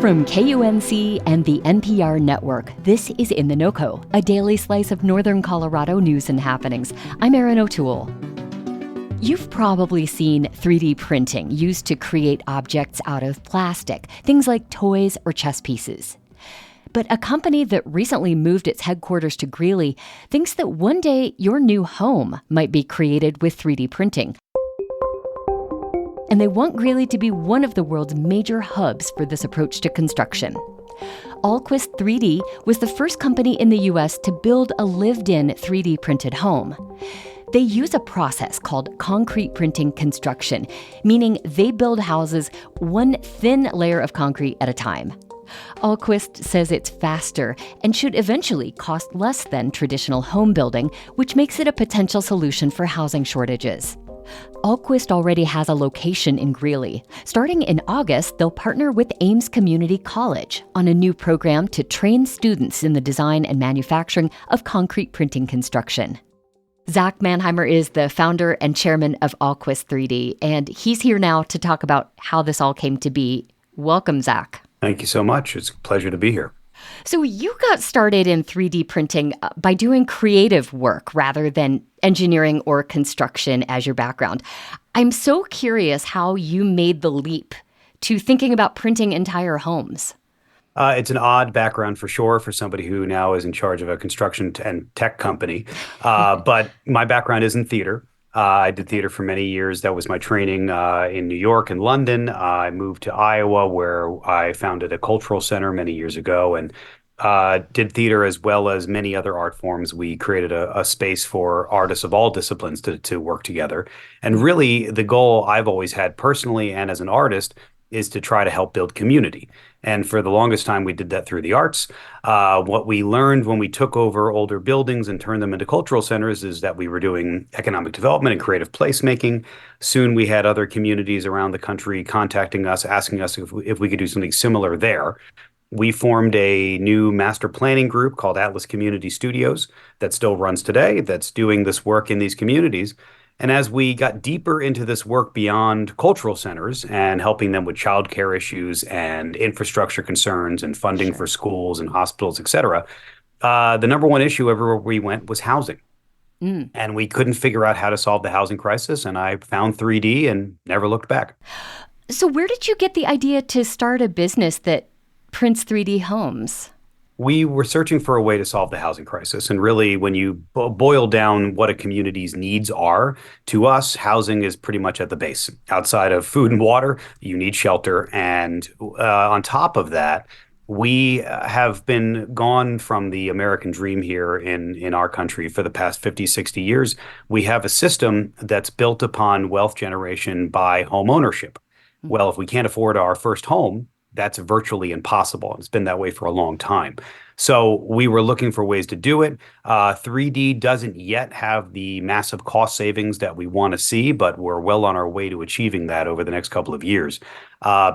From KUNC and the NPR network, this is In the NoCo, a daily slice of Northern Colorado news and happenings. I'm Erin O'Toole. You've probably seen 3D printing used to create objects out of plastic, things like toys or chess pieces. But a company that recently moved its headquarters to Greeley thinks that one day your new home might be created with 3D printing. And they want Greeley to be one of the world's major hubs for this approach to construction. Alquist 3D was the first company in the U.S. to build a lived-in 3D printed home. They use a process called concrete printing construction, meaning they build houses one thin layer of concrete at a time. Alquist says it's faster and should eventually cost less than traditional home building, which makes it a potential solution for housing shortages. Alquist already has a location in Greeley. Starting in August, they'll partner with Ames Community College on a new program to train students in the design and manufacturing of concrete printing construction. Zack Mannheimer is the founder and chairman of Alquist 3D, and he's here now to talk about how this all came to be. Welcome, Zack. Thank you so much. It's a pleasure to be here. So you got started in 3D printing by doing creative work rather than engineering or construction as your background. I'm so curious how you made the leap to thinking about printing entire homes. It's an odd background for sure for somebody who now is in charge of a construction and tech company. But my background is in theater. I did theater for many years. That was my training in New York and London. I moved to Iowa, where I founded a cultural center many years ago and did theater as well as many other art forms. We created a space for artists of all disciplines to work together. And really, the goal I've always had personally and as an artist is to try to help build community. And for the longest time, we did that through the arts. What we learned when we took over older buildings and turned them into cultural centers is that we were doing economic development and creative placemaking. Soon we had other communities around the country contacting us, asking us if we could do something similar there. We formed a new master planning group called Atlas Community Studios that still runs today, that's doing this work in these communities. And as we got deeper into this work beyond cultural centers and helping them with childcare issues and infrastructure concerns and funding for schools and hospitals, et cetera, the number one issue everywhere we went was housing. And we couldn't figure out how to solve the housing crisis. And I found 3D and never looked back. So where did you get the idea to start a business that prints 3D homes? We were searching for a way to solve the housing crisis. And really, when you boil down what a community's needs are, to us, housing is pretty much at the base. Outside of food and water, you need shelter. And on top of that, we have been gone from the American dream here in our country for the past 50, 60 years. We have a system that's built upon wealth generation by home ownership. Well, if we can't afford our first home, that's virtually impossible. It's been that way for a long time. So we were looking for ways to do it. 3D doesn't yet have the massive cost savings that we want to see, but we're well on our way to achieving that over the next couple of years.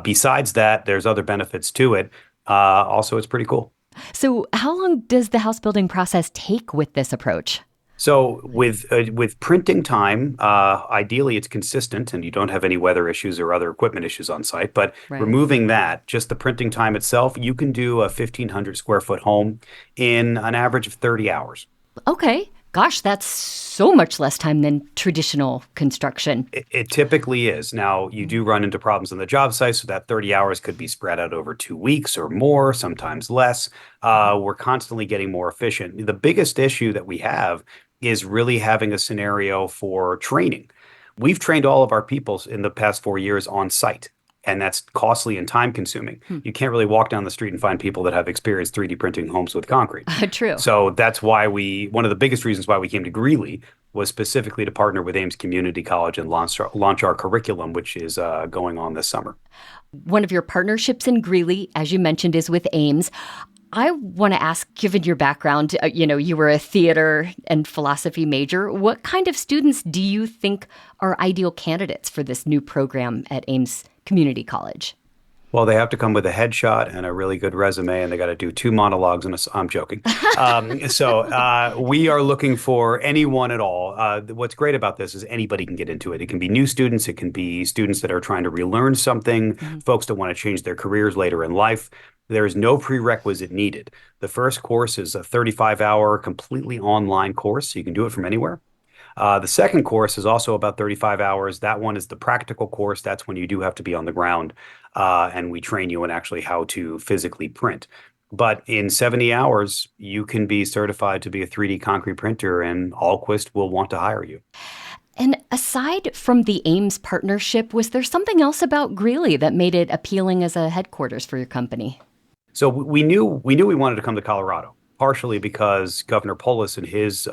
Besides that, there's other benefits to it. Also, it's pretty cool. So how long does the house building process take with this approach? So with printing time, ideally it's consistent and you don't have any weather issues or other equipment issues on site. But removing that, just the printing time itself, you can do a 1,500 square foot home in an average of 30 hours. Okay. Gosh, that's so much less time than traditional construction. It typically is. Now, you do run into problems on the job site, so that 30 hours could be spread out over 2 weeks or more, sometimes less. We're constantly getting more efficient. The biggest issue that we have is really having a scenario for training. We've trained all of our people in the past 4 years on site, and that's costly and time consuming. You can't really walk down the street and find people that have experience 3D printing homes with concrete. True. So that's why one of the biggest reasons why we came to Greeley was specifically to partner with Ames Community College and launch our curriculum, which is going on this summer. One of your partnerships in Greeley, as you mentioned, is with Ames. I want to ask, given your background, you were a theater and philosophy major. What kind of students do you think are ideal candidates for this new program at Ames Community College? Well, they have to come with a headshot and a really good resume, and they got to do two monologues. And I'm joking. We are looking for anyone at all. What's great about this is anybody can get into it. It can be new students. It can be students that are trying to relearn something, folks that want to change their careers later in life. There is no prerequisite needed. The first course is a 35-hour, completely online course. So you can do it from anywhere. The second course is also about 35 hours. That one is the practical course. That's when you do have to be on the ground, and we train you in actually how to physically print. But in 70 hours, you can be certified to be a 3D concrete printer, and Alquist will want to hire you. And aside from the Ames partnership, was there something else about Greeley that made it appealing as a headquarters for your company? So we wanted to come to Colorado, partially because Governor Polis and his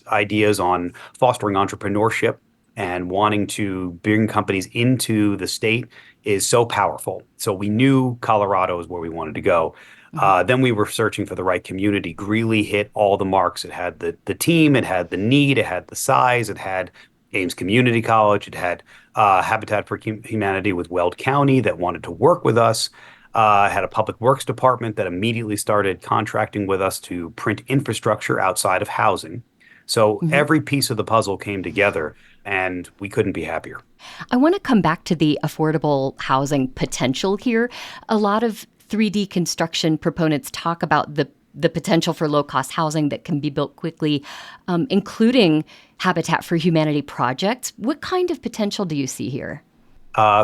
ideas on fostering entrepreneurship and wanting to bring companies into the state is so powerful. So we knew Colorado is where we wanted to go. Then we were searching for the right community. Greeley hit all the marks. It had the team, it had the need, it had the size, it had Ames Community College, it had Habitat for Humanity with Weld County that wanted to work with us. Had a public works department that immediately started contracting with us to print infrastructure outside of housing. So every piece of the puzzle came together, and we couldn't be happier. I want to come back to the affordable housing potential here. A lot of 3D construction proponents talk about the potential for low-cost housing that can be built quickly, including Habitat for Humanity projects. What kind of potential do you see here?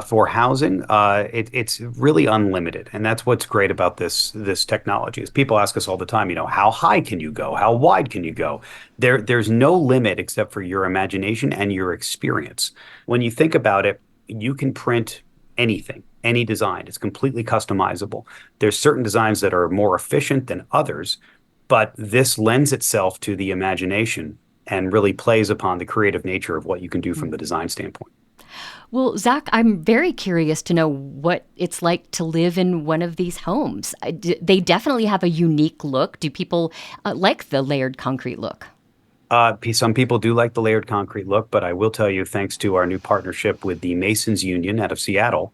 For housing, it's really unlimited, and that's what's great about this technology. Is people ask us all the time, how high can you go? How wide can you go? There's no limit except for your imagination and your experience. When you think about it, you can print anything, any design. It's completely customizable. There's certain designs that are more efficient than others, but this lends itself to the imagination and really plays upon the creative nature of what you can do from the design standpoint. Well, Zack, I'm very curious to know what it's like to live in one of these homes. They definitely have a unique look. Do people like the layered concrete look? Some people do like the layered concrete look, but I will tell you, thanks to our new partnership with the Masons Union out of Seattle,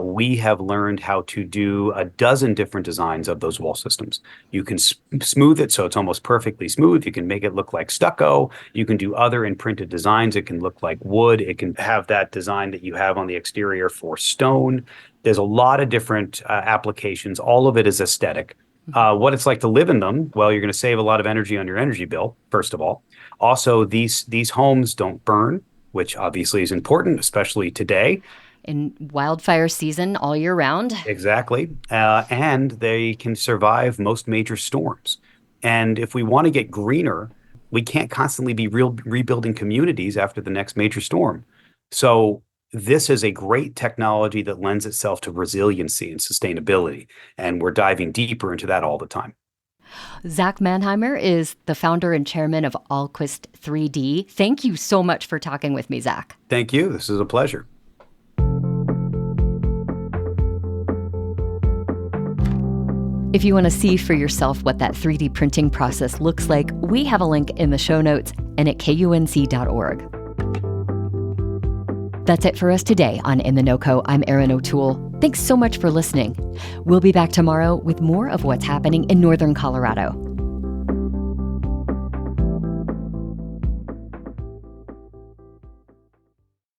we have learned how to do a dozen different designs of those wall systems. You can smooth it so it's almost perfectly smooth. You can make it look like stucco. You can do other imprinted designs. It can look like wood. It can have that design that you have on the exterior for stone. There's a lot of different applications. All of it is aesthetic. What it's like to live in them, well, you're going to save a lot of energy on your energy bill, first of all. Also, these homes don't burn, which obviously is important, especially today. In wildfire season all year round. Exactly. And they can survive most major storms. And if we want to get greener, we can't constantly be rebuilding communities after the next major storm. So this is a great technology that lends itself to resiliency and sustainability. And we're diving deeper into that all the time. Zack Mannheimer is the founder and chairman of Alquist 3D. Thank you so much for talking with me, Zack. Thank you. This is a pleasure. If you want to see for yourself what that 3D printing process looks like, we have a link in the show notes and at kunc.org. That's it for us today on In the NoCo. I'm Erin O'Toole. Thanks so much for listening. We'll be back tomorrow with more of what's happening in Northern Colorado.